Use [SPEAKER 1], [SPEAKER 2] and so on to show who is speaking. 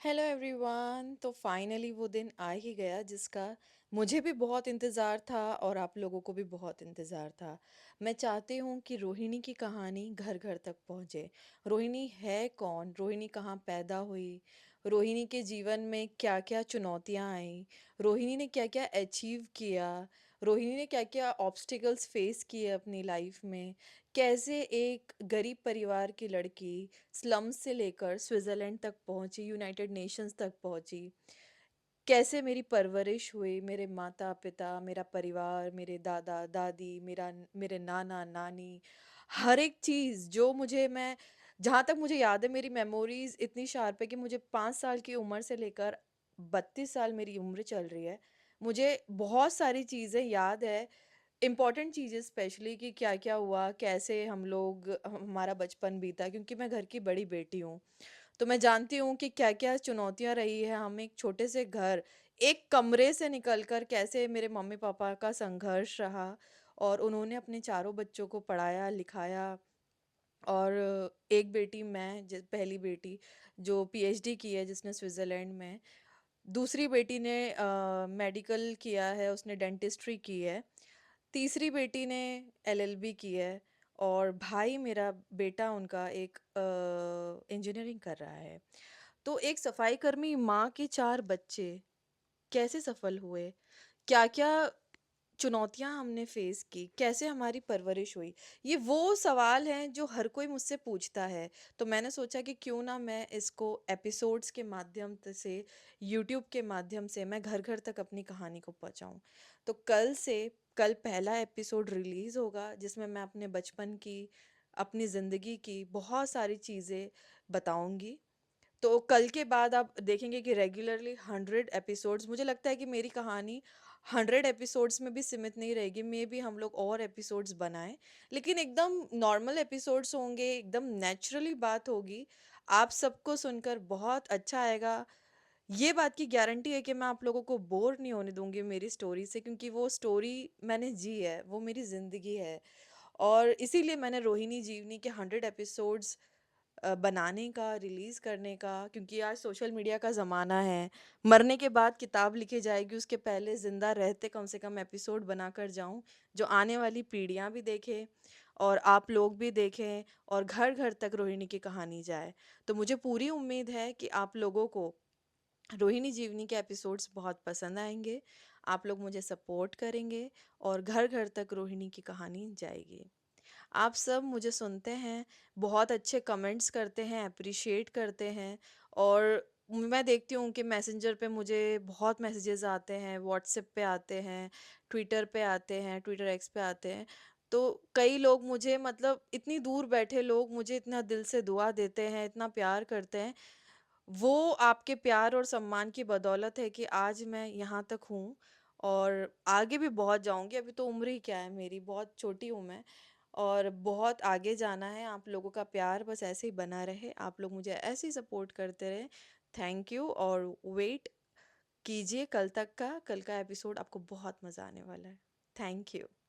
[SPEAKER 1] Hello everyone. तो finally वो दिन आ ही गया जिसका मुझे भी बहुत इंतज़ार था और आप लोगों को भी बहुत इंतज़ार था। मैं चाहती हूँ कि रोहिणी की कहानी घर घर तक पहुँचे। रोहिणी है कौन, रोहिणी कहाँ पैदा हुई, रोहिणी के जीवन में क्या क्या चुनौतियाँ आईं, रोहिणी ने क्या क्या अचीव किया, रोहिणी ने क्या क्या ऑब्स्टिकल्स फेस किए अपनी लाइफ में, कैसे एक गरीब परिवार की लड़की स्लम्स से लेकर स्विट्ज़रलैंड तक पहुंची, यूनाइटेड नेशंस तक पहुंची, कैसे मेरी परवरिश हुई, मेरे माता पिता, मेरा परिवार, मेरे दादा दादी, मेरे नाना नानी, हर एक चीज़ जो मुझे मैं जहाँ तक मुझे याद है, मेरी मेमोरीज इतनी शार्प है कि मुझे 5 साल की उम्र से लेकर 32 साल मेरी उम्र चल रही है। मुझे बहुत सारी चीज़ें याद है, इम्पॉर्टेंट चीज़ें स्पेशली कि क्या-क्या हुआ, कैसे हम लोग हमारा बचपन बीता, क्योंकि मैं घर की बड़ी बेटी हूँ। तो मैं जानती हूँ कि क्या-क्या चुनौतियाँ रही है। हम एक छोटे से घर, एक कमरे से निकल कर कैसे मेरे मम्मी-पापा का संघर्ष रहा और उन्होंने अपने चारों बच्चों को पढ़ाया, लिखाया। और एक बेटी मैं ज पहली बेटी जो पीएचडी की है जिसने स्विट्ज़रलैंड में। दूसरी बेटी ने मेडिकल किया है, उसने डेंटिस्ट्री की है। तीसरी बेटी ने एलएलबी की है और भाई मेरा बेटा उनका एक इंजीनियरिंग कर रहा है। तो एक सफाई कर्मी माँ के 4 बच्चे कैसे सफल हुए? क्या-क्या चुनौतियाँ हमने फेस की, कैसे हमारी परवरिश हुई? ये वो सवाल हैं जो हर कोई मुझसे पूछता है। तो मैंने सोचा कि क्यों ना मैं इसको एपिसोड्स के माध्यम से, यूट्यूब के माध्यम से मैं घर-घर तक अपनी कहानी को पहुँचाऊँ। तो कल पहला एपिसोड रिलीज़ होगा जिसमें मैं अपने बचपन की, अपनी ज़िंदगी की बहुत सारी चीज़ें बताऊँगी। तो कल के बाद आप देखेंगे कि रेगुलरली 100 एपिसोड्स, मुझे लगता है कि मेरी कहानी 100 एपिसोड्स में भी सीमित नहीं रहेगी। मे बी हम लोग और एपिसोड्स बनाएं, लेकिन एकदम नॉर्मल एपिसोड्स होंगे, एकदम नेचुरली बात होगी। आप सबको सुनकर बहुत अच्छा आएगा। ये बात की गारंटी है कि मैं आप लोगों को बोर नहीं होने दूंगी मेरी स्टोरी से, क्योंकि वो स्टोरी मैंने जी है, वो मेरी ज़िंदगी है। और इसीलिए मैंने रोहिणी जीवनी के 100 एपिसोड्स बनाने का, रिलीज़ करने का, क्योंकि आज सोशल मीडिया का ज़माना है। मरने के बाद किताब लिखी जाएगी, उसके पहले ज़िंदा रहते कम से कम एपिसोड बनाकर जाऊँ, जो आने वाली पीढ़ियाँ भी देखें और आप लोग भी देखें और घर-घर तक रोहिणी की कहानी जाए। तो मुझे पूरी उम्मीद है कि आप लोगों को रोहिणी जीवनी के एपिसोड्स बहुत पसंद आएँगे। आप लोग मुझे सपोर्ट करेंगे और घर-घर तक रोहिणी की कहानी जाएगी। आप सब मुझे सुनते हैं, बहुत अच्छे कमेंट्स करते हैं, एप्रिशिएट करते हैं और मैं देखती हूँ कि मैसेंजर पे मुझे बहुत मैसेजेस आते हैं, व्हाट्सएप पे आते हैं, ट्विटर पे आते हैं, ट्विटर एक्स पे आते हैं। तो कई लोग मुझे, मतलब इतनी दूर बैठे लोग मुझे इतना दिल से दुआ देते हैं, इतना प्यार करते हैं। वो आपके प्यार और सम्मान की बदौलत है कि आज मैं यहाँ तक हूँ और आगे भी बहुत जाऊँगी। अभी तो उम्र ही क्या है मेरी, बहुत छोटी हूँ मैं और बहुत आगे जाना है। आप लोगों का प्यार बस ऐसे ही बना रहे, आप लोग मुझे ऐसे ही सपोर्ट करते रहें। थैंक यू और वेट कीजिए कल तक का, कल का एपिसोड आपको बहुत मज़ा आने वाला है। Thank you.